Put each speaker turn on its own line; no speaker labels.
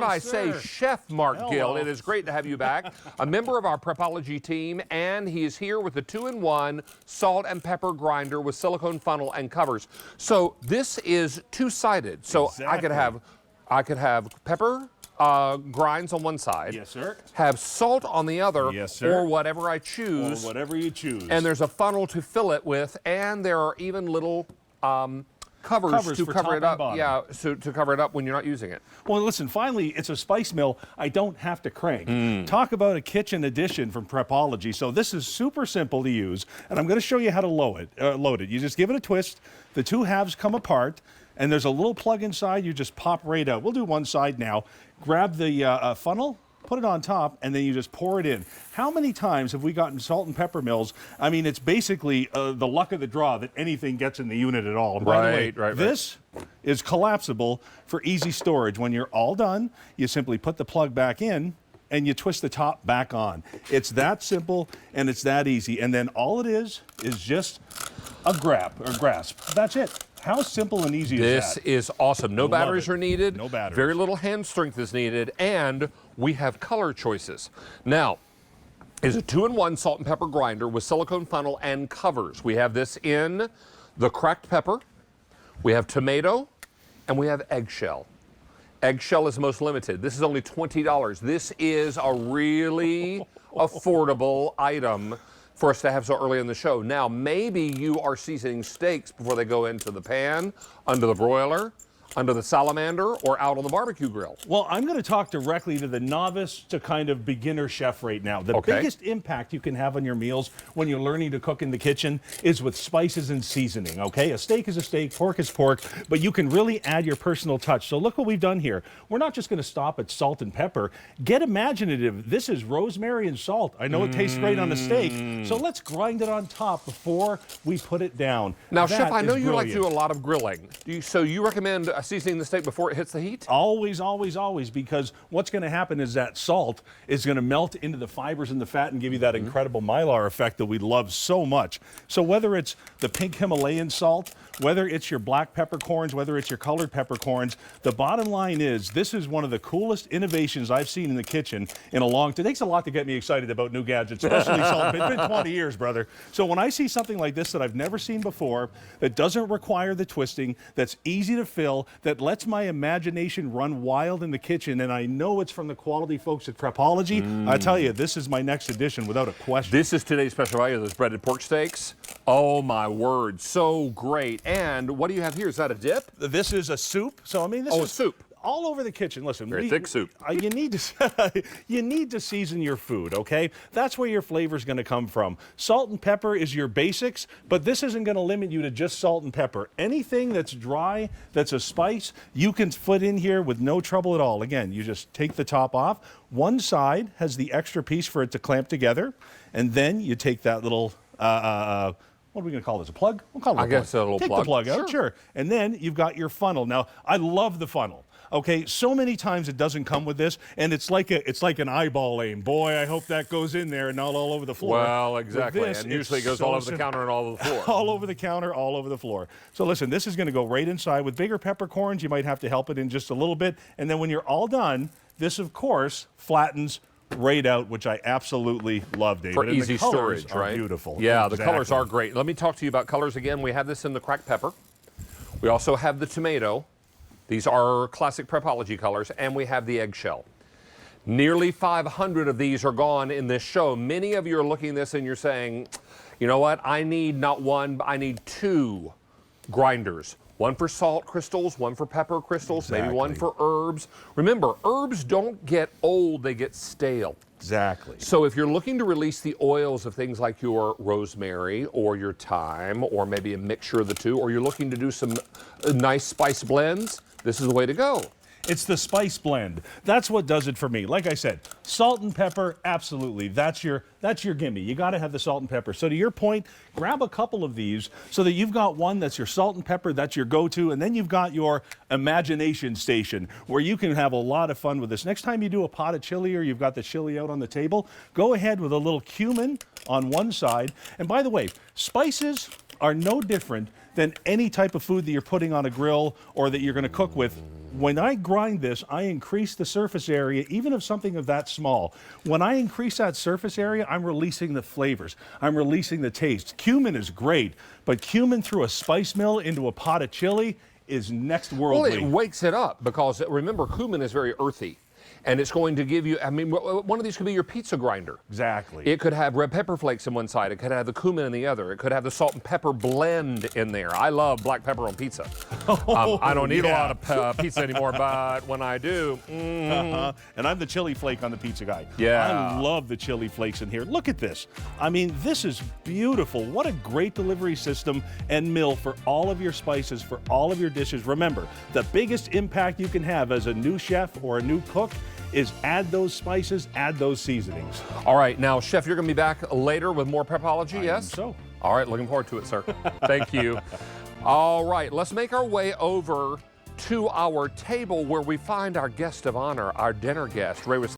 I say, Chef Mark Gill. It is great to have you back. A member of our Prepology team, and he is here with the 2-in-1 salt and pepper grinder with silicone funnel and covers. So this is two-sided. So I could have pepper grinds on one side.
Yes, sir.
Have salt on the other.
Yes, sir.
Or whatever I choose.
Or whatever you choose.
And there's a funnel to fill it with, and there are even little covers to cover it up. Yeah, so to cover it up when you're not using it.
Well, listen, finally, it's a spice mill I don't have to crank. Talk about a kitchen addition from Prepology. So this is super simple to use, and I'm going to show you how to load it. You just give it a twist. The two halves come apart, and there's a little plug inside. You just pop right out. We'll do one side now. Grab the funnel, put it on top, and then you just pour it in. How many times have we gotten salt and pepper mills? I mean, it's basically the luck of the draw that anything gets in the unit at all. And by the way, this is collapsible for easy storage. When you're all done, you simply put the plug back in, and you twist the top back on. It's that simple, and it's that easy. And then all it is just a grasp. That's it. How simple and easy is that? This
is awesome. No batteries are needed.
No batteries.
Very little hand strength is needed, and we have color choices. Now, it's a 2-in-1 salt and pepper grinder with silicone funnel and covers. We have this in the cracked pepper, we have tomato, and we have eggshell. Eggshell is most limited. This is only $20. This is a really affordable item for us to have so early in the show. Now, maybe you are seasoning steaks before they go into the pan, under the broiler, under the salamander, or out on the barbecue grill.
Well, I'm going to talk directly to the novice to kind of beginner chef right now. The biggest impact you can have on your meals when you're learning to cook in the kitchen is with spices and seasoning, okay? A steak is a steak, pork is pork, but you can really add your personal touch. So look what we've done here. We're not just going to stop at salt and pepper. Get imaginative. This is rosemary and salt. I know it tastes great on a steak, so let's grind it on top before we put it down.
Now, Chef, I know you like to do a lot of grilling. So you recommend seasoning the steak before it hits the heat?
Always, always, always, because what's going to happen is that salt is going to melt into the fibers and the fat and give you that incredible Mylar effect that we love so much. So whether it's the pink Himalayan salt, whether it's your black peppercorns, whether it's your colored peppercorns, the bottom line is this is one of the coolest innovations I've seen in the kitchen in a long time. It takes a lot to get me excited about new gadgets, especially salt. It's been 20 years, brother. So when I see something like this that I've never seen before, that doesn't require the twisting, that's easy to fill, that lets my imagination run wild in the kitchen, and I know it's from the quality folks at Prepology, I tell you, this is my next addition without a question.
This is today's special value, those breaded pork steaks. Oh my word, so great. And what do you have here? Is that a dip?
This is a soup. So I mean, this is
a soup.
All over the kitchen. Listen,
very thick soup.
You need to season your food, okay? That's where your flavor's going to come from. Salt and pepper is your basics, but this isn't going to limit you to just salt and pepper. Anything that's dry, that's a spice, you can put in here with no trouble at all. Again, you just take the top off. One side has the extra piece for it to clamp together, and then you take that little what are we going to call this? A plug? We'll call it a plug.
I guess a little plug.
Take the plug out, sure. And then you've got your funnel. Now, I love the funnel. Okay, so many times it doesn't come with this, and it's like an eyeball aim. Boy, I hope that goes in there and not all over the floor.
Well, exactly. This, and usually it goes all over the counter and all over the floor.
All over the counter, all over the floor. So listen, this is going to go right inside. With bigger peppercorns, you might have to help it in just a little bit. And then when you're all done, this, of course, flattens right out, which I absolutely love, David.
For easy storage, right?
Beautiful.
Yeah, the colors are great. Let me talk to you about colors again. We have this in the cracked pepper. We also have the tomato. These are classic Prepology colors, and we have the eggshell. Nearly 500 of these are gone in this show. Many of you are looking at this and you're saying, you know what, I need not one, but I need two grinders. One for salt crystals, one for pepper crystals, maybe one for herbs. Remember, herbs don't get old, they get stale.
Exactly.
So if you're looking to release the oils of things like your rosemary or your thyme or maybe a mixture of the two, or you're looking to do some nice spice blends, this is the way to go.
It's the spice blend. That's what does it for me. Like I said, salt and pepper, absolutely. That's your gimme. You got to have the salt and pepper. So to your point, grab a couple of these so that you've got one that's your salt and pepper, that's your go-to, and then you've got your imagination station where you can have a lot of fun with this. Next time you do a pot of chili or you've got the chili out on the table, go ahead with a little cumin on one side. And by the way, spices are no different than any type of food that you're putting on a grill or that you're going to cook with. When I grind this, I increase the surface area, even of something of that small. When I increase that surface area, I'm releasing the flavors. I'm releasing the taste. Cumin is great, but cumin through a spice mill into a pot of chili is next worldly.
Well, it wakes it up because, remember, cumin is very earthy. And it's going to give you, I mean, one of these could be your pizza grinder.
Exactly.
It could have red pepper flakes in one side. It could have the cumin in the other. It could have the salt and pepper blend in there. I love black pepper on pizza. I don't eat a lot of pizza anymore, but when I do,
And I'm the chili flake on the pizza guy.
Yeah.
I love the chili flakes in here. Look at this. I mean, this is beautiful. What a great delivery system and mill for all of your spices, for all of your dishes. Remember, the biggest impact you can have as a new chef or a new cook is add those spices, add those seasonings.
All right, now, Chef, you're going to be back later with more Prepology, yes?
So.
All right, looking forward to it, sir. Thank you. All right, let's make our way over to our table where we find our guest of honor, our dinner guest. Ray was